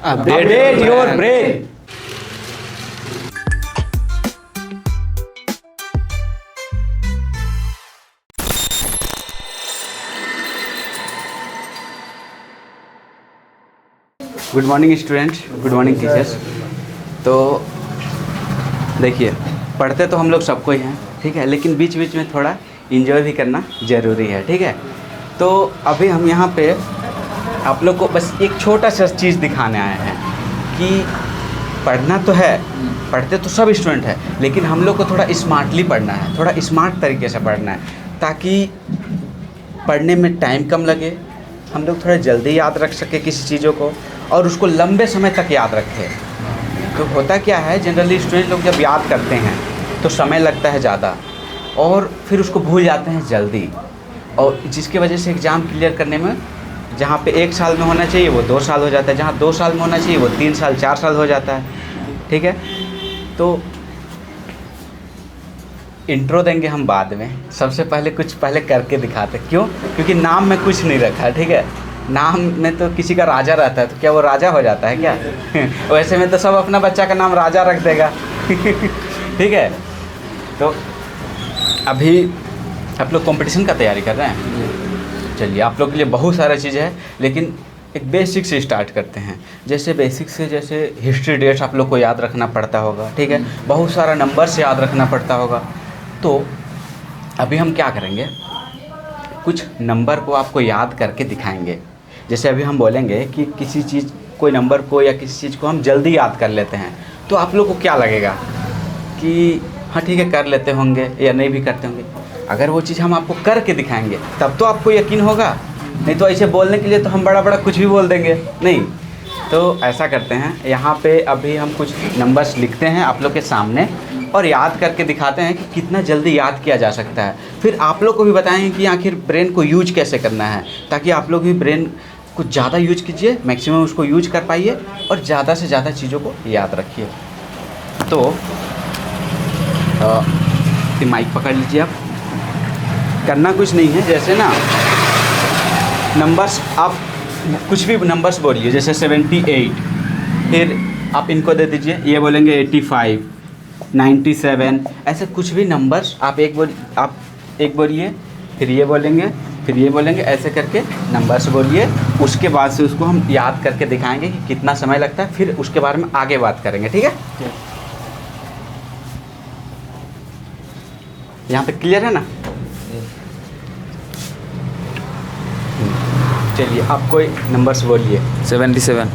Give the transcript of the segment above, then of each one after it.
Update your brain. Good morning students, good morning teachers. तो देखिए, पढ़ते तो हम लोग सबको ही हैं, ठीक है, लेकिन बीच बीच में थोड़ा इन्जॉय भी करना ज़रूरी है, ठीक है। तो अभी हम यहाँ पे आप लोग को बस एक छोटा सा चीज़ दिखाने आए हैं कि पढ़ना तो है, पढ़ते तो सब स्टूडेंट है, लेकिन हम लोग को थोड़ा स्मार्टली पढ़ना है, थोड़ा स्मार्ट तरीके से पढ़ना है, ताकि पढ़ने में टाइम कम लगे, हम लोग थोड़ा जल्दी याद रख सके किसी चीज़ों को और उसको लंबे समय तक याद रखें। तो होता क्या है, जनरली स्टूडेंट लोग जब याद करते हैं तो समय लगता है ज़्यादा और फिर उसको भूल जाते हैं जल्दी, और जिसकी वजह से एग्ज़ाम क्लियर करने में जहाँ पे 1 साल में होना चाहिए वो 2 साल हो जाता है, जहाँ 2 साल में होना चाहिए वो 3 साल 4 साल हो जाता है, ठीक है। तो इंट्रो देंगे हम बाद में, सबसे पहले कुछ पहले करके दिखाते। क्यों? क्योंकि नाम में कुछ नहीं रखा है, ठीक है। नाम में तो किसी का राजा रहता है, तो क्या वो राजा हो जाता है क्या? वैसे में तो सब अपना बच्चा का नाम राजा रख देगा। ठीक है। तो अभी आप लोग कंपटीशन का तैयारी कर रहे हैं, चलिए आप लोग के लिए बहुत सारा चीज़ है, लेकिन एक बेसिक से स्टार्ट करते हैं। जैसे बेसिक से, जैसे हिस्ट्री डेट्स आप लोग को याद रखना पड़ता होगा, ठीक है, बहुत सारा नंबर से याद रखना पड़ता होगा। तो अभी हम क्या करेंगे, कुछ नंबर को आपको याद करके दिखाएंगे। जैसे अभी हम बोलेंगे कि किसी चीज़, कोई नंबर को या किसी चीज़ को हम जल्दी याद कर लेते हैं, तो आप लोग को क्या लगेगा कि हाँ ठीक है कर लेते होंगे या नहीं भी करते होंगे। अगर वो चीज़ हम आपको करके दिखाएंगे तब तो आपको यकीन होगा, नहीं तो ऐसे बोलने के लिए तो हम बड़ा बड़ा कुछ भी बोल देंगे, नहीं। तो ऐसा करते हैं, यहाँ पे अभी हम कुछ नंबर्स लिखते हैं आप लोग के सामने और याद करके दिखाते हैं कि कितना जल्दी याद किया जा सकता है। फिर आप लोग को भी बताएंगे कि आखिर ब्रेन को यूज कैसे करना है, ताकि आप लोग भी ब्रेन कुछ ज़्यादा यूज कीजिए, मैक्सिमम उसको यूज कर पाइए और ज़्यादा से ज़्यादा चीज़ों को याद रखिए। तो माइक पकड़ लीजिए आप। करना कुछ नहीं है, जैसे ना नंबर्स, आप कुछ भी नंबर्स बोलिए, जैसे 78, फिर आप इनको दे दीजिए, ये बोलेंगे 85, 97, ऐसे कुछ भी नंबर्स आप एक बोलिए, फिर ये बोलेंगे, फिर ये बोलेंगे, ऐसे करके नंबर्स बोलिए। उसके बाद से उसको हम याद करके दिखाएंगे कि कितना समय लगता है, फिर उसके बारे में आगे बात करेंगे, ठीक है। यहाँ पे क्लियर है ना? चलिए आप कोई नंबर्स बोलिए। 77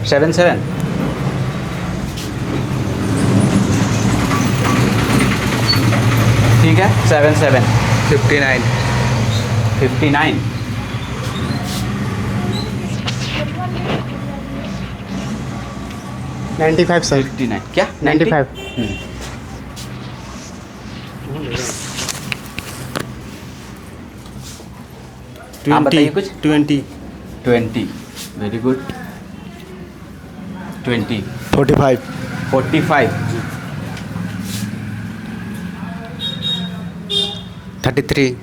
77, ठीक है। 77, 59 59, 95 सर। 59 क्या? 95। आप बताइए कुछ। 20 वेरी गुड। 20, 45 45, 33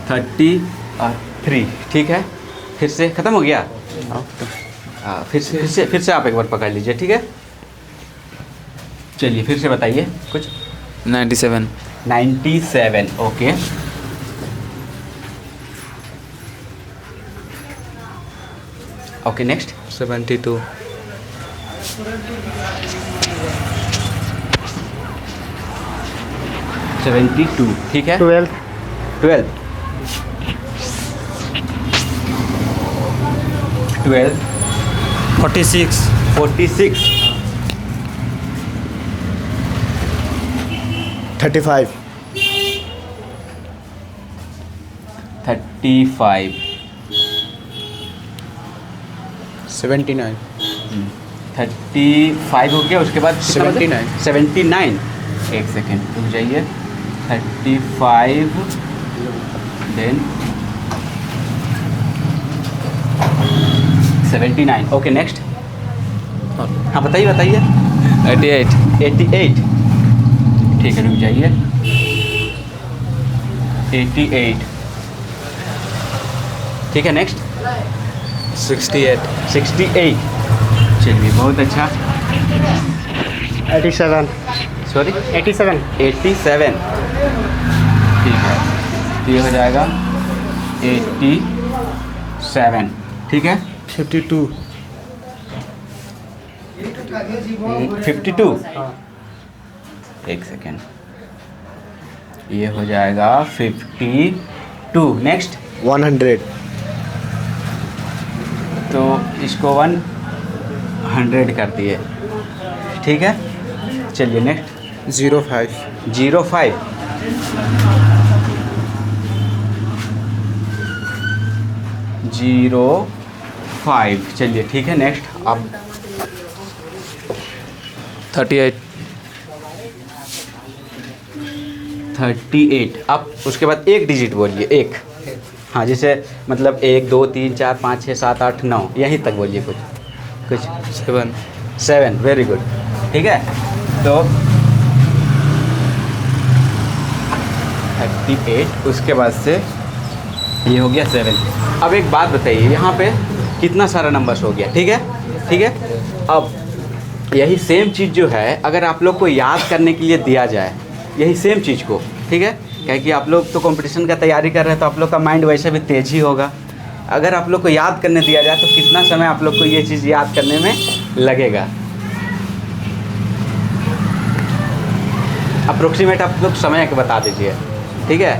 33, ठीक है। फिर से ख़त्म हो गया। हाँ, फिर से आप एक बार पकड़ लीजिए, ठीक है। चलिए फिर से बताइए कुछ। 97 97, ओके। Okay, next. 72 72, ठीक है। 12 12, 46 46, 35 35, 79 35 हो गया। उसके बाद 79 79, एक सेकेंड रुक जाइए। 35, देन 79, ओके नेक्स्ट। हाँ बताइए 88 88, ठीक है रुक जाइए। 88, ठीक है नेक्स्ट 68 68। चलिए बहुत अच्छा। 87 सॉरी 87 87। ठीक है, तो ये हो जाएगा 87। ठीक है 52 52। एक सेकेंड, ये हो जाएगा 52। नेक्स्ट 100 तो इसको 100 कर दिए। ठीक है चलिए नेक्स्ट 05 05। जीरो 5। चलिए ठीक है नेक्स्ट अब 38 38। अब उसके बाद एक डिजिट बोलिए, एक। हाँ जैसे मतलब 1 2 3 4 5 6 7 8 9 यहीं तक बोलिए कुछ 7 7। Very good. ठीक है तो 38 उसके बाद से ये हो गया 7। अब एक बात बताइए, यहाँ पे कितना सारा नंबर्स हो गया। ठीक है अब यही सेम चीज़ जो है अगर आप लोग को याद करने के लिए दिया जाए, यही सेम चीज़ को, ठीक है, क्या कि आप लोग तो कंपटीशन का तैयारी कर रहे हैं तो आप लोग का माइंड वैसे भी तेज ही होगा। अगर आप लोग को याद करने दिया जाए तो कितना समय आप लोग को ये चीज़ याद करने में लगेगा? अप्रोक्सीमेट आप लोग समय का बता दीजिए। ठीक है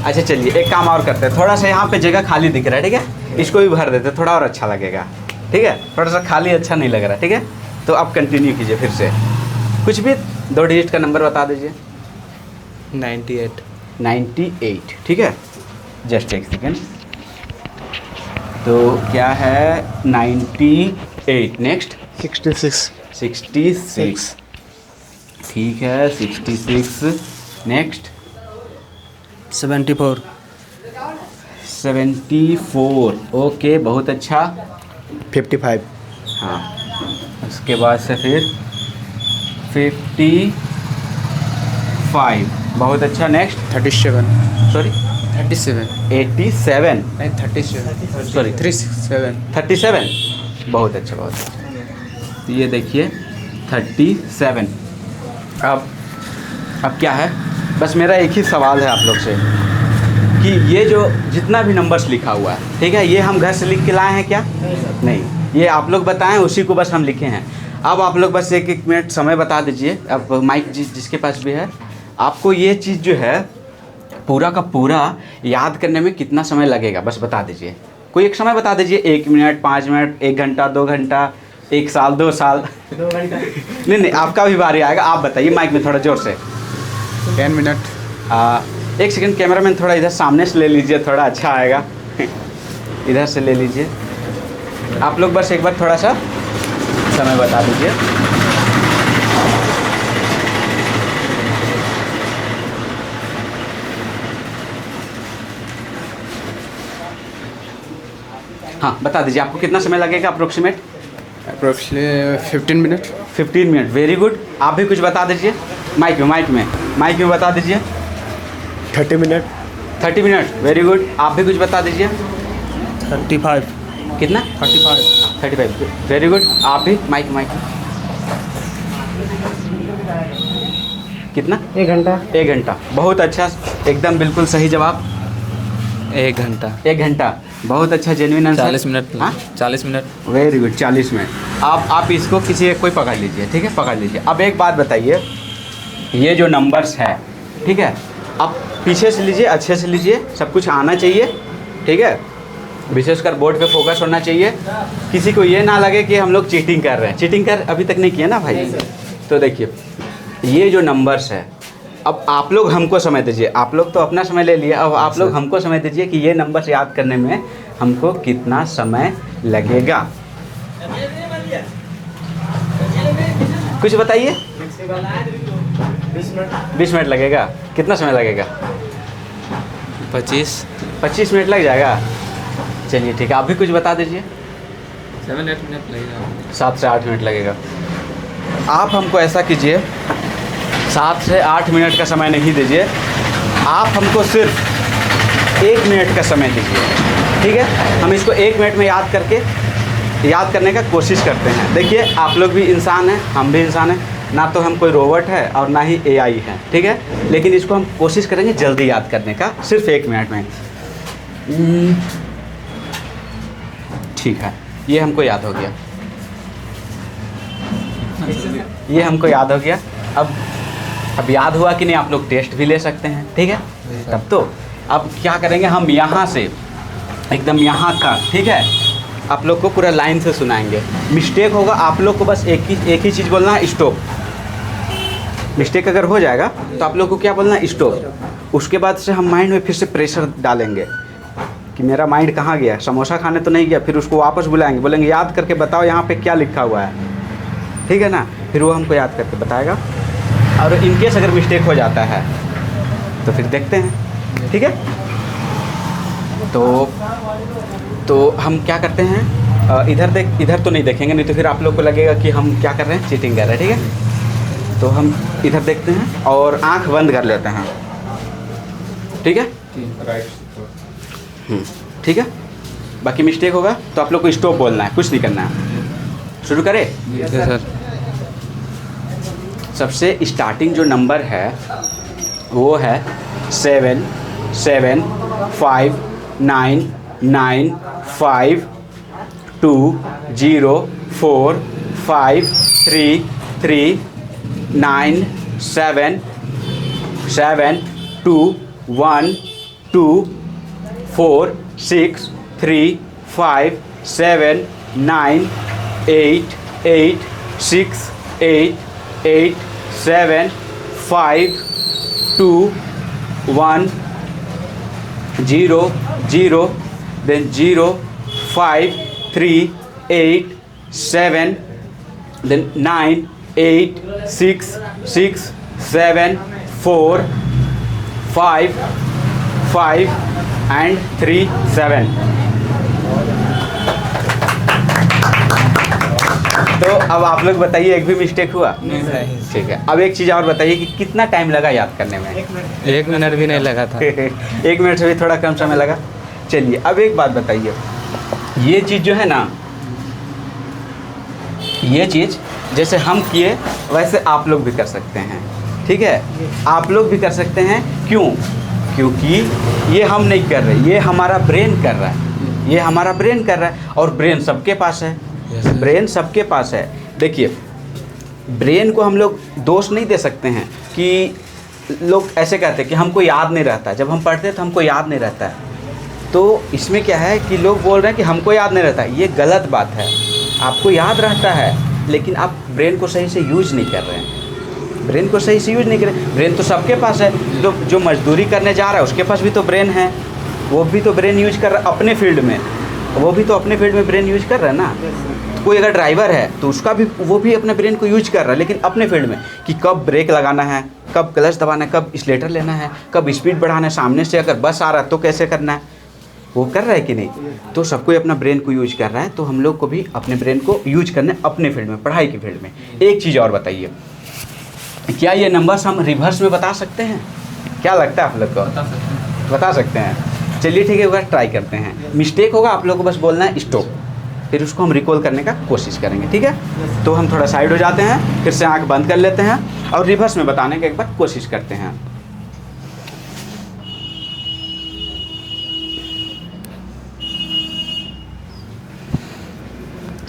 अच्छा चलिए एक काम और करते हैं, थोड़ा सा यहाँ पे जगह खाली दिख रहा है, ठीक है, इसको भी भर देते थोड़ा और अच्छा लगेगा। ठीक है थोड़ा सा खाली अच्छा नहीं लग रहा। ठीक है तो आप कंटिन्यू कीजिए, फिर से कुछ भी 2 डिजिट का नंबर बता दीजिए। 98 98। ठीक है जस्ट एक सेकेंड, तो क्या है 98। नेक्स्ट 66 66। ठीक है 66। नेक्स्ट 74 74। ओके बहुत अच्छा। 55 हाँ उसके बाद से फिर 55। बहुत अच्छा। Next 37 sorry 37 87। नहीं 37 सॉरी 37 37। बहुत अच्छा बहुत अच्छा। तो ये देखिए 37। अब क्या है, बस मेरा एक ही सवाल है आप लोग से कि ये जो जितना भी नंबर्स लिखा हुआ है, ठीक है, ये हम घर से लिख के लाए हैं क्या? नहीं, ये आप लोग बताएं उसी को बस हम लिखे हैं। अब आप लोग बस एक मिनट समय बता दीजिए। अब माइक जिसके पास भी है, आपको ये चीज़ जो है पूरा का पूरा याद करने में कितना समय लगेगा बस बता दीजिए। कोई एक समय बता दीजिए, 1 मिनट 5 मिनट 1 घंटा 2 घंटा 1 साल 2 साल 2 घंटा नहीं आपका भी बारी आएगा, आप बताइए माइक में थोड़ा ज़ोर से। 10 मिनट। एक सेकंड कैमरामैन थोड़ा इधर सामने से ले लीजिए, थोड़ा अच्छा आएगा। इधर से ले लीजिए। आप लोग बस एक बार थोड़ा सा समय बता दीजिए। हाँ बता दीजिए आपको कितना समय लगेगा approximate? Approximately 15 minute. 15 minute. Very good. आप भी कुछ बता दीजिए माइक में बता दीजिए। 30 मिनट। 30 मिनट। Very good. आप भी कुछ बता दीजिए। 35 कितना? 35। Very good. आप भी माइक कितना? 1 घंटा। 1 घंटा। बहुत अच्छा, एकदम बिल्कुल सही जवाब। 1 घंटा 1 घंटा। बहुत अच्छा जेन्युइन आंसर। 40 मिनट। हाँ 40 मिनट। Very good 40 minute. आप इसको किसी कोई पकड़ लीजिए, ठीक है, पकड़ लीजिए। अब एक बात बताइए, ये जो नंबर्स है, ठीक है, आप पीछे से लीजिए, अच्छे से लीजिए, सब कुछ आना चाहिए, ठीक है, विशेषकर बोर्ड पे फोकस होना चाहिए। किसी को ये ना लगे कि हम लोग चीटिंग कर रहे हैं। चीटिंग कर अभी तक नहीं किया ना भाई? तो देखिए ये जो नंबर्स है, अब आप लोग हमको समय दीजिए। आप लोग तो अपना समय ले लिए, अब आप लोग हमको समय दीजिए कि ये नंबर्स याद करने में हमको कितना समय लगेगा। कुछ बताइए। 20 मिनट लगेगा। कितना समय लगेगा? 25 मिनट लग जाएगा। चलिए ठीक है, आप भी कुछ बता दीजिए। 7-8 मिनट लगेगा। 7 से 8 मिनट लगेगा। आप हमको ऐसा कीजिए, 7 से 8 मिनट का समय नहीं दीजिए, आप हमको सिर्फ 1 मिनट का समय दीजिए, ठीक है। हम इसको 1 मिनट में याद करने का कोशिश करते हैं। देखिए आप लोग भी इंसान हैं, हम भी इंसान हैं, ना तो हम कोई रोबोट है और ना ही AI है, ठीक है। लेकिन इसको हम कोशिश करेंगे जल्दी याद करने का, सिर्फ 1 मिनट में। ठीक है, ये हमको याद हो गया, ये हमको याद हो गया। अब याद हुआ कि नहीं, आप लोग टेस्ट भी ले सकते हैं, ठीक है। तब तो अब क्या करेंगे, हम यहाँ से एकदम यहाँ का, ठीक है, आप लोग को पूरा लाइन से सुनाएंगे। मिस्टेक होगा आप लोग को बस एक ही चीज़ बोलना है, स्टॉप। मिस्टेक अगर हो जाएगा तो आप लोग को क्या बोलना है, स्टॉप। उसके बाद से हम माइंड में फिर से प्रेशर डालेंगे कि मेरा माइंड कहाँ गया, समोसा खाने तो नहीं गया। फिर उसको वापस बुलाएंगे, बोलेंगे याद करके बताओ यहाँ पे क्या लिखा हुआ है, ठीक है ना। फिर वो हमको याद करके बताएगा, और इनकेस अगर मिस्टेक हो जाता है तो फिर देखते हैं, ठीक है। तो हम क्या करते हैं, इधर तो नहीं देखेंगे, नहीं तो फिर आप लोग को लगेगा कि हम क्या कर रहे हैं, चीटिंग कर रहे हैं, ठीक है। तो हम इधर देखते हैं और आंख बंद कर लेते हैं, ठीक है, ठीक है। बाकी मिस्टेक होगा तो आप लोग को स्टॉप बोलना है, कुछ नहीं करना है। शुरू करें? सर। सबसे स्टार्टिंग जो नंबर है वो है 7 7 5 9 9 5 2 0 4 5 3 3 9 7 7 2 1 2 4 6 3 5 7 9 8 8 6 8 8 7 5 2 1 0 0 then 0 5 3 8 7 then 9 8 6 6 7 4 5 5 and 3 7। तो अब आप लोग बताइए, एक भी मिस्टेक हुआ? नहीं। ठीक है। अब एक चीज़ और बताइए कि कितना टाइम लगा याद करने में? 1 मिनट भी नहीं लगा था। 1 मिनट से भी थोड़ा कम समय लगा। चलिए अब एक बात बताइए, ये चीज़ जो है ना, ये चीज़ जैसे हम किए वैसे आप लोग भी कर सकते हैं, ठीक है। आप लोग भी कर सकते हैं। क्यों? क्योंकि ये हम नहीं कर रहे, ये हमारा ब्रेन कर रहा है, ये हमारा ब्रेन कर रहा है। और ब्रेन सबके पास है, ब्रेन सबके पास है। देखिए ब्रेन को हम लोग दोष नहीं दे सकते हैं कि लोग ऐसे कहते हैं कि हमको याद नहीं रहता, जब हम पढ़ते हैं तो हमको याद नहीं रहता है। तो इसमें क्या है कि लोग बोल रहे हैं कि हमको याद नहीं रहता, ये गलत बात है। आपको याद रहता है लेकिन आप ब्रेन को सही से यूज नहीं कर रहे हैं, ब्रेन को सही से यूज नहीं कर रहे। ब्रेन तो सबके पास है, जो मजदूरी करने जा रहा है उसके पास भी तो ब्रेन है, वो भी तो ब्रेन यूज कर रहा है अपने फील्ड में, वो भी तो अपने फील्ड में ब्रेन यूज कर रहा है ना। कोई अगर ड्राइवर है तो उसका भी, वो भी अपने ब्रेन को यूज कर रहा है, लेकिन अपने फील्ड में, कि कब ब्रेक लगाना है, कब क्लच दबाना है, कब एक्सीलेटर लेना है, कब स्पीड बढ़ाना है, सामने से अगर बस आ रहा है तो कैसे करना है, वो कर रहा है कि नहीं। तो सबको अपना ब्रेन को यूज कर रहा है, तो हम लोग को भी अपने ब्रेन को यूज करना है अपने फील्ड में, पढ़ाई की फील्ड में। एक चीज़ और बताइए, क्या ये नंबर्स हम रिवर्स में बता सकते हैं? क्या लगता है आप लोग को? बता सकते हैं। चलिए ठीक है, एक बार ट्राई करते हैं। मिस्टेक होगा आप लोग को बस बोलना है स्टॉप, फिर उसको हम रिकॉल करने का कोशिश करेंगे, ठीक है। तो हम थोड़ा साइड हो जाते हैं, फिर से आंख बंद कर लेते हैं और रिवर्स में बताने का एक बार कोशिश करते हैं।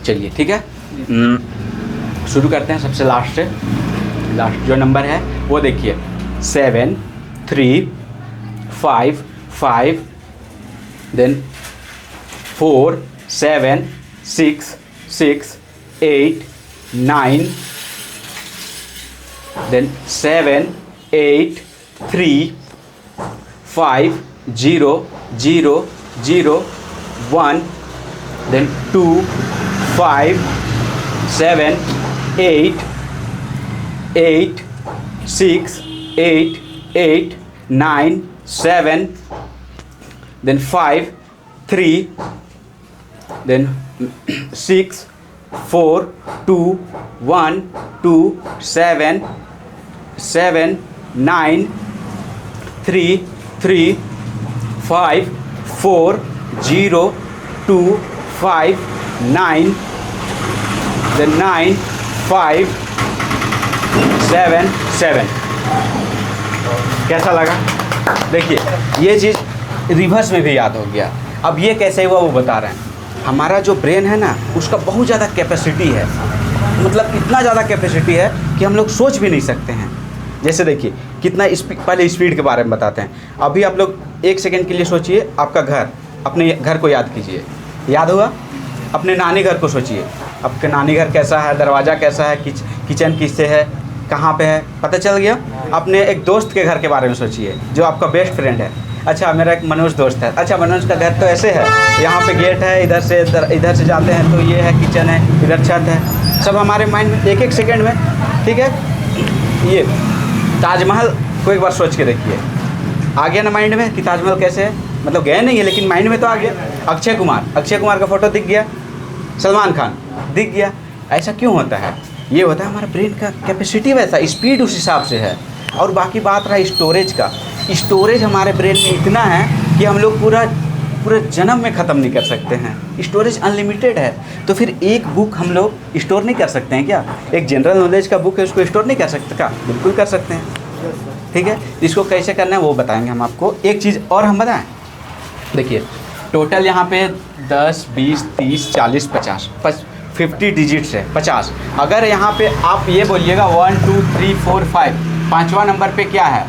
चलिए ठीक है, शुरू करते हैं सबसे लास्ट से। लास्ट जो नंबर है वो देखिए 7 3 5 5 then 4 7 6 6 8 9 then 7 8 3 5 0 0 0 1 then 2 5 7 8 8 6 8 8 9 7 then 5 3 then 6 4 2 1 2 7 7 9 3 3 5 4 0 2 5 9 then 9 5 7 7। कैसा लगा? देखिए ये चीज़ रिवर्स में भी याद हो गया। अब ये कैसे हुआ वो बता रहे हैं। हमारा जो ब्रेन है ना उसका बहुत ज़्यादा कैपेसिटी है, मतलब इतना ज़्यादा कैपेसिटी है कि हम लोग सोच भी नहीं सकते हैं। जैसे देखिए कितना पहले स्पीड के बारे में बताते हैं। अभी आप लोग 1 सेकंड के लिए सोचिए, आपका घर, अपने घर को याद कीजिए। याद हुआ? अपने नानी घर को सोचिए, आपके नानी घर कैसा है, दरवाज़ा कैसा है, किचन किससे है, कहाँ पे है, पता चल गया। अपने एक दोस्त के घर के बारे में सोचिए जो आपका बेस्ट फ्रेंड है। अच्छा मेरा एक मनोज दोस्त है, अच्छा मनोज का घर तो ऐसे है, यहाँ पे गेट है, इधर से जाते हैं तो ये है किचन है, इधर छत है। सब हमारे माइंड में एक सेकंड में, ठीक है। ये ताजमहल को एक बार सोच के देखिए, आ गया ना माइंड में कि ताजमहल कैसे है, मतलब गए नहीं है लेकिन माइंड में तो आ गया। अक्षय कुमार का फ़ोटो दिख गया, सलमान खान दिख गया। ऐसा क्यों होता है? ये होता है हमारा ब्रेन का कैपेसिटी वैसा, स्पीड उस हिसाब से है। और बाकी बात रहा स्टोरेज का, स्टोरेज हमारे ब्रेन में इतना है कि हम लोग पूरे जन्म में ख़त्म नहीं कर सकते हैं। स्टोरेज अनलिमिटेड है। तो फिर एक बुक हम लोग स्टोर नहीं कर सकते हैं क्या? एक जनरल नॉलेज का बुक है, उसको स्टोर नहीं कर सकते क्या? बिल्कुल कर सकते हैं, ठीक है। इसको कैसे करना है वो बताएंगे हम आपको। एक चीज़ और हम बताएं, देखिए टोटल यहाँ पे 10 20 30 40 50 50 डिजिट्स है, 50। अगर यहाँ पे आप ये बोलिएगा 1 2 3 4 5, पाँचवा नंबर पे क्या है,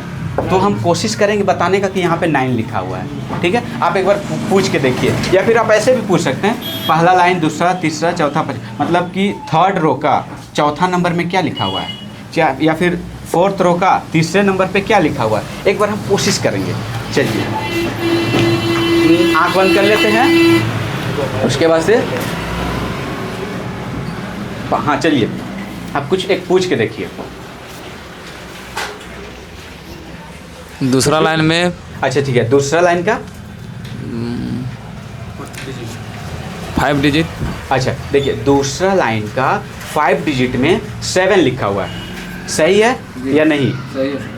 तो हम कोशिश करेंगे बताने का कि यहाँ पे 9 लिखा हुआ है, ठीक है। आप एक बार पूछ के देखिए, या फिर आप ऐसे भी पूछ सकते हैं, पहला लाइन, दूसरा, तीसरा, चौथा, पाँचवा, मतलब कि 3rd रो का 4था नंबर में क्या लिखा हुआ है, या फिर 4th रो का 3रे नंबर पे क्या लिखा हुआ है। एक बार हम कोशिश करेंगे। चलिए आँख बंद कर लेते हैं, उसके बाद से हाँ चलिए आप कुछ एक पूछ के देखिए। दूसरा लाइन में, अच्छा ठीक है, दूसरा लाइन का 5 डिजिट। अच्छा देखिए दूसरा लाइन का 5 डिजिट में 7 लिखा हुआ है, सही है या नहीं?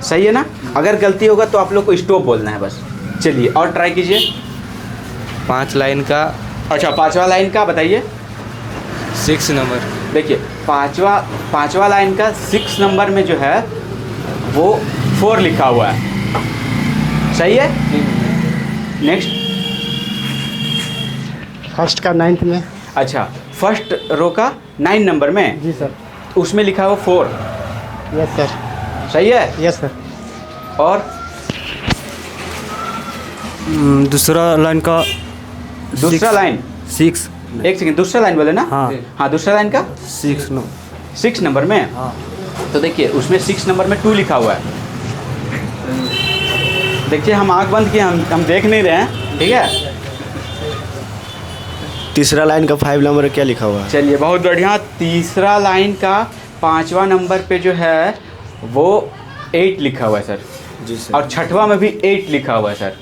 सही है ना। अगर गलती होगा तो आप लोग को स्टॉप बोलना है बस। चलिए और ट्राई कीजिए। 5 लाइन का, अच्छा 5वां लाइन का बताइए। 6 नंबर। देखिए पाँचवा लाइन का 6 नंबर में जो है वो 4 लिखा हुआ है, सही है। नेक्स्ट, फर्स्ट का 9th में। अच्छा फर्स्ट रो का 9 नंबर में, जी सर। उसमें लिखा हुआ 4, यस सर। सही है। Yes sir. और दूसरा लाइन का दूसरा लाइन 6। एक सेकंड, दूसरा लाइन बोले ना? हाँ दूसरा लाइन का 6 नंबर में। हाँ। तो देखिए उसमें 6 नंबर में 2 लिखा हुआ है। देखिए हम आँख बंद किए, हम देख नहीं रहे हैं, ठीक है। तीसरा लाइन का 5 नंबर क्या लिखा हुआ है? चलिए बहुत बढ़िया। तीसरा लाइन का 5वां नंबर पे जो है वो 8 लिखा हुआ है सर। जी सर। और 6वां में भी 8 लिखा हुआ है सर।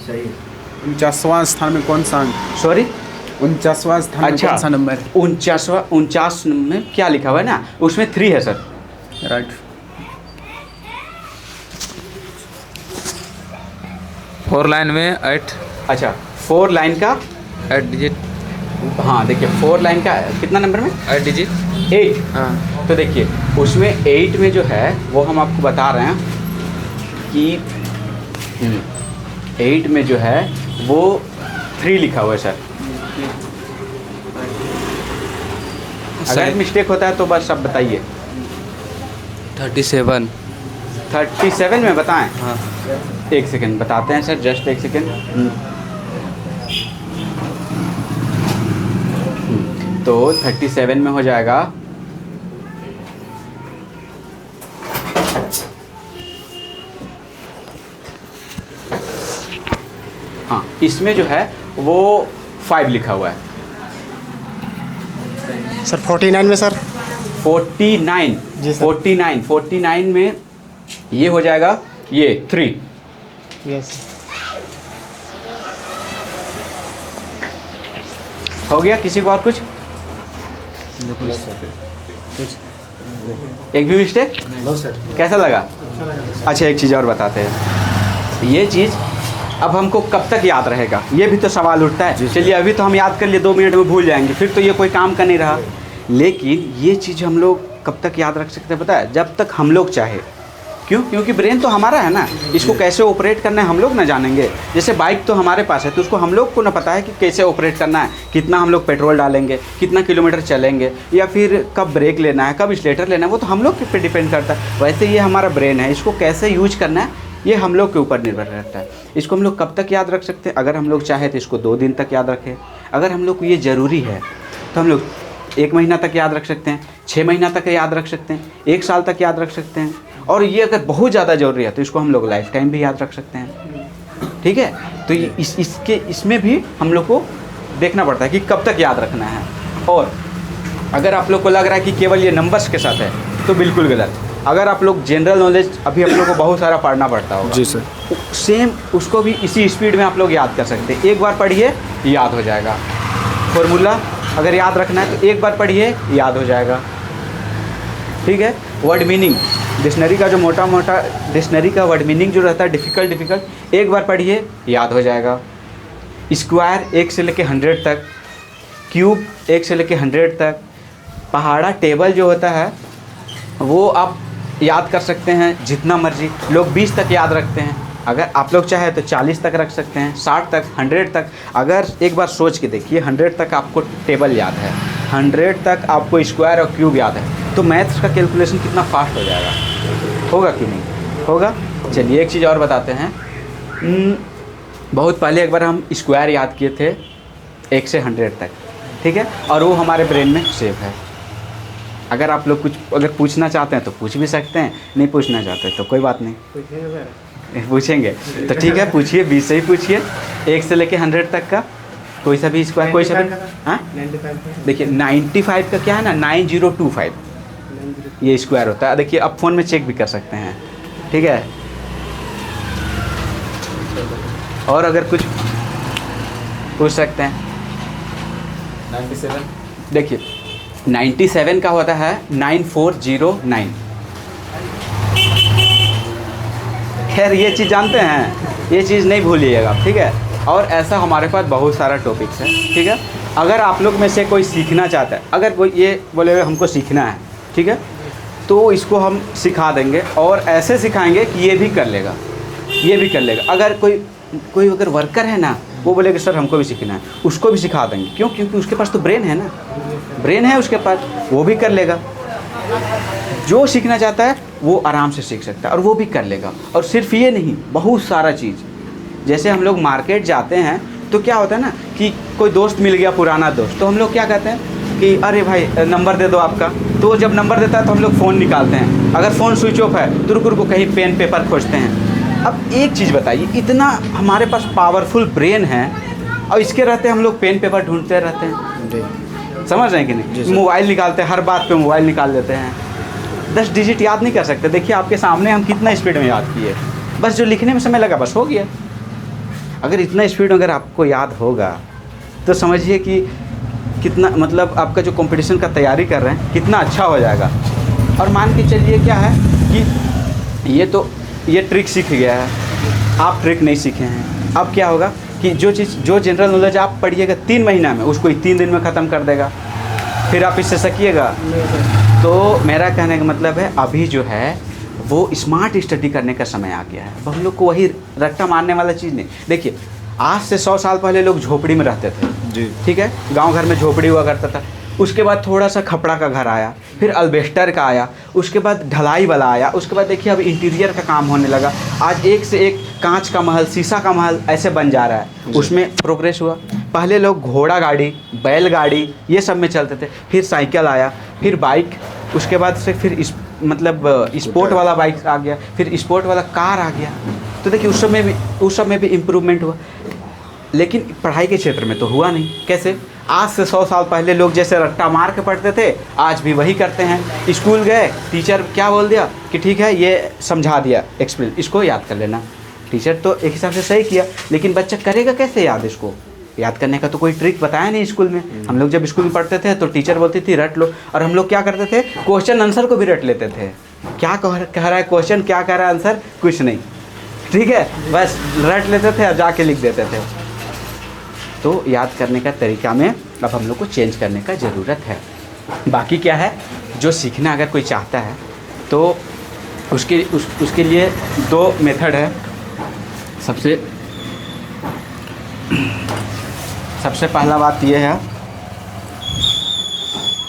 सही। 49वां स्थान में कौन सा? सॉरी 49वां स्थान में अच्छा, कौन सा नंबर? 49 में क्या लिखा हुआ है ना, उसमें 3 है सर। राइट। 4 लाइन में 8। अच्छा 4 लाइन का 8 डिजिट। हाँ देखिए 4 लाइन का कितना नंबर में? 8 डिजिट। 8। हाँ। तो देखिए उसमें 8 में जो है वो हम आपको बता रहे हैं कि 8 में जो है वो 3 लिखा हुआ है सर। अगर मिस्टेक होता है तो बस आप बताइए। 37। 37 में बताएं? हाँ। एक सेकंड बताते हैं सर, जस्ट एक सेकंड। तो 37 में हो जाएगा हाँ, इसमें जो है वो 5 लिखा हुआ है सर। 49 में सर 49। जी सर। 49 में ये हो जाएगा ये 3। यस। हो गया? किसी को और कुछ? एक भी मिस्टेक? No sir. कैसा लगा? अच्छा एक चीज़ और बताते हैं। ये चीज़ अब हमको कब तक याद रहेगा, ये भी तो सवाल उठता है। चलिए अभी तो हम याद कर लिए, 2 मिनट में भूल जाएंगे, फिर तो ये कोई काम का नहीं रहा। लेकिन ये चीज़ हम लोग कब तक याद रख सकते हैं पता है? जब तक हम लोग चाहे। क्यों? क्योंकि ब्रेन तो हमारा है ना, इसको कैसे ऑपरेट करना है हम लोग ना जानेंगे। जैसे बाइक तो हमारे पास है, तो उसको हम लोग को ना पता है कि कैसे ऑपरेट करना है, कितना हम लोग पेट्रोल डालेंगे, कितना किलोमीटर चलेंगे, या फिर कब ब्रेक लेना है, कब एक्सीलरेटर लेना है, वो तो हम लोग पे डिपेंड करता है। वैसे ये हमारा ब्रेन है, इसको कैसे यूज करना है ये हम लोग के ऊपर निर्भर रहता है। इसको हम लोग कब तक याद रख सकते हैं? अगर हम लोग चाहे तो इसको 2 दिन तक याद रखें। अगर हम लोग को ये ज़रूरी है तो हम लोग 1 महीना तक याद रख सकते हैं, 6 महीना तक याद रख सकते हैं, 1 साल तक याद रख सकते हैं। और ये अगर बहुत ज़्यादा ज़रूरी है तो इसको हम लोग लाइफ टाइम भी याद रख सकते हैं। ठीक है? तो ये इसमें भी हम लोग को देखना पड़ता है कि कब तक याद रखना है। और अगर आप लोग को लग रहा है कि केवल ये नंबर्स के साथ है तो बिल्कुल गलत। अगर आप लोग जनरल नॉलेज अभी आप लोग को बहुत सारा पढ़ना पड़ता होगा, जी सर, सेम उसको भी इसी स्पीड में आप लोग याद कर सकते हैं। एक बार पढ़िए याद हो जाएगा। फॉर्मूला अगर याद रखना है तो एक बार पढ़िए याद हो जाएगा। ठीक है? वर्ड मीनिंग, डिक्शनरी का जो मोटा डिक्शनरी का वर्ड मीनिंग जो रहता है डिफ़िकल्ट, एक बार पढ़िए याद हो जाएगा। स्क्वायर 1 से लेके 100 तक, क्यूब 1 से लेके 100 तक, पहाड़ा टेबल जो होता है वो आप याद कर सकते हैं जितना मर्जी। लोग 20 तक याद रखते हैं, अगर आप लोग चाहे तो 40 तक रख सकते हैं, 60 तक, 100 तक। अगर एक बार सोच के देखिए 100 तक आपको टेबल याद है, 100 तक आपको स्क्वायर और क्यूब याद है, तो मैथ्स का कैलकुलेशन कितना फास्ट हो जाएगा। होगा कि नहीं होगा? चलिए एक चीज़ और बताते हैं। बहुत पहले एक बार हम स्क्वायर याद किए थे 1 से 100 तक, ठीक है, और वो हमारे ब्रेन में सेव है। अगर आप लोग कुछ अगर पूछना चाहते हैं तो पूछ भी सकते हैं, नहीं पूछना चाहते तो कोई बात नहीं, पूछेंगे तो ठीक है, पूछिए, 20 से ही पूछिए, 1 से लेके 100 तक का कोई सा भी स्क्वायर, कोई सा भी। हाँ, देखिए 95 का क्या है ना, 9025 ये स्क्वायर होता है। देखिए अब फ़ोन में चेक भी कर सकते हैं, ठीक है। और अगर कुछ पूछ सकते हैं। 97 देखिए 97 का होता है 9409। खैर ये चीज़ जानते हैं, ये चीज़ नहीं भूलिएगा, ठीक है। और ऐसा हमारे पास बहुत सारा टॉपिक्स है, ठीक है। अगर आप लोग में से कोई सीखना चाहता है, अगर कोई ये बोले हमको सीखना है, ठीक है, तो इसको हम सिखा देंगे और ऐसे सिखाएंगे कि ये भी कर लेगा, ये भी कर लेगा। अगर कोई अगर वर्कर है ना, वो बोलेगा सर हमको भी सीखना है, उसको भी सिखा देंगे। क्यों? क्योंकि उसके पास तो ब्रेन है ना, ब्रेन है उसके पास, वो भी कर लेगा। जो सीखना चाहता है वो आराम से सीख सकता है और वो भी कर लेगा। और सिर्फ ये नहीं, बहुत सारा चीज़, जैसे हम लोग मार्केट जाते हैं तो क्या होता है ना कि कोई दोस्त मिल गया, पुराना दोस्त, तो हम लोग क्या कहते हैं कि अरे भाई नंबर दे दो आपका। तो जब नंबर देता है तो हम लोग फ़ोन निकालते हैं, अगर फ़ोन स्विच ऑफ है तो रुको कहीं पेन पेपर खोजते हैं। अब एक चीज़ बताइए, इतना हमारे पास पावरफुल ब्रेन है और इसके रहते हम लोग पेन पेपर ढूंढते रहते हैं। समझ रहे हैं कि नहीं? मोबाइल निकालते हैं, हर बात पे मोबाइल निकाल लेते हैं। 10 डिजिट याद नहीं कर सकते। देखिए आपके सामने हम कितना स्पीड में याद किए, बस जो लिखने में समय लगा बस हो गया। अगर इतना स्पीड अगर आपको याद होगा तो समझिए कि कितना, मतलब आपका जो कंपटीशन का तैयारी कर रहे हैं कितना अच्छा हो जाएगा। और मान के चलिए क्या है कि ये ट्रिक सीख गया है, आप ट्रिक नहीं सीखे हैं। अब क्या होगा कि जो जनरल नॉलेज आप पढ़िएगा 3 महीना में, उसको 3 दिन में ख़त्म कर देगा, फिर आप इससे सकिएगा। तो मेरा कहने का मतलब है अभी जो है वो स्मार्ट स्टडी करने का समय आ गया है। अब हम लोग को वही रट्टा मारने वाला चीज़ नहीं। देखिए आज से 100 साल पहले लोग झोपड़ी में रहते थे जी, ठीक है, गांव घर में झोपड़ी हुआ करता था। उसके बाद थोड़ा सा खपड़ा का घर आया, फिर अल्बेस्टर का आया, उसके बाद ढलाई वाला आया, उसके बाद देखिए अब इंटीरियर का काम होने लगा। आज एक से एक कांच का महल, शीशा का महल ऐसे बन जा रहा है, उसमें प्रोग्रेस हुआ। पहले लोग घोड़ा गाड़ी, बैलगाड़ी ये सब में चलते थे, फिर साइकिल आया, फिर बाइक, उसके बाद से फिर स्पोर्ट वाला बाइक आ गया, फिर स्पोर्ट वाला कार आ गया। तो देखिए उस सब में भी इम्प्रूवमेंट हुआ, लेकिन पढ़ाई के क्षेत्र में तो हुआ नहीं। कैसे? आज से 100 साल पहले लोग जैसे रट्टा मार के पढ़ते थे, आज भी वही करते हैं। स्कूल गए, टीचर क्या बोल दिया कि ठीक है ये समझा दिया, एक्सप्लेन, इसको याद कर लेना। टीचर तो एक हिसाब से सही किया, लेकिन बच्चा करेगा कैसे याद? इसको याद करने का तो कोई ट्रिक बताया नहीं स्कूल में। हम लोग जब स्कूल में पढ़ते थे तो टीचर बोलती थी रट लो, और हम लोग क्या करते थे, क्वेश्चन आंसर को भी रट लेते थे। क्या कह रहा है क्वेश्चन, क्या कह रहा है आंसर, कुछ नहीं। ठीक है, बस रट लेते थे और जाके लिख देते थे। तो याद करने का तरीका में अब हम लोग को चेंज करने का ज़रूरत है। बाकी क्या है, जो सीखना अगर कोई चाहता है तो उसके लिए 2 मेथड है। सबसे पहला बात ये है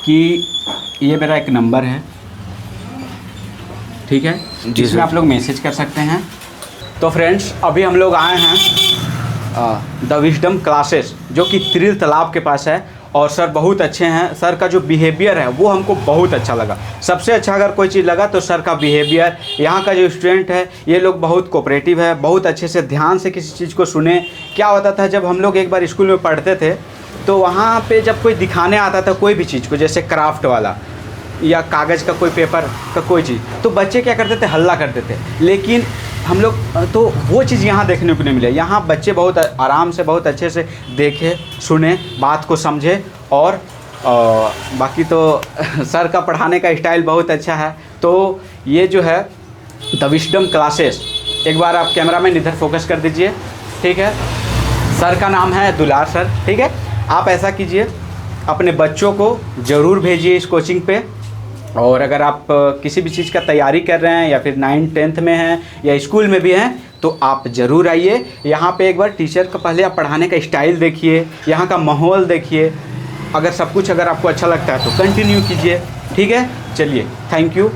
कि ये मेरा एक नंबर है, ठीक है, जिसमें आप लोग मैसेज कर सकते हैं। तो फ्रेंड्स, अभी हम लोग आए हैं द विजडम क्लासेस, जो कि तिरिल तालाब के पास है, और सर बहुत अच्छे हैं। सर का जो बिहेवियर है वो हमको बहुत अच्छा लगा। सबसे अच्छा अगर कोई चीज़ लगा तो सर का बिहेवियर। यहाँ का जो स्टूडेंट है ये लोग बहुत कोऑपरेटिव है, बहुत अच्छे से ध्यान से किसी चीज़ को सुने। क्या होता था, जब हम लोग एक बार स्कूल में पढ़ते थे तो वहाँ पे जब कोई दिखाने आता था कोई भी चीज़ को, जैसे क्राफ्ट वाला या कागज़ का कोई पेपर का कोई चीज़, तो बच्चे क्या करते थे, हल्ला करते थे। लेकिन हम लोग तो वो चीज़ यहाँ देखने को नहीं मिले। यहाँ बच्चे बहुत आराम से, बहुत अच्छे से देखे, सुने, बात को समझे। और बाकी तो सर का पढ़ाने का स्टाइल बहुत अच्छा है। तो ये जो है द विजडम क्लासेस, एक बार आप कैमरामैन इधर फोकस कर दीजिए, ठीक है। सर का नाम है दुलार सर, ठीक है। आप ऐसा कीजिए, अपने बच्चों को ज़रूर भेजिए इस कोचिंग पे। और अगर आप किसी भी चीज़ का तैयारी कर रहे हैं या फिर 9th 10th में हैं या स्कूल में भी हैं तो आप ज़रूर आइए यहाँ पे। एक बार टीचर का पहले आप पढ़ाने का स्टाइल देखिए, यहाँ का माहौल देखिए। अगर सब कुछ अगर आपको अच्छा लगता है तो कंटिन्यू कीजिए, ठीक है। चलिए, थैंक यू।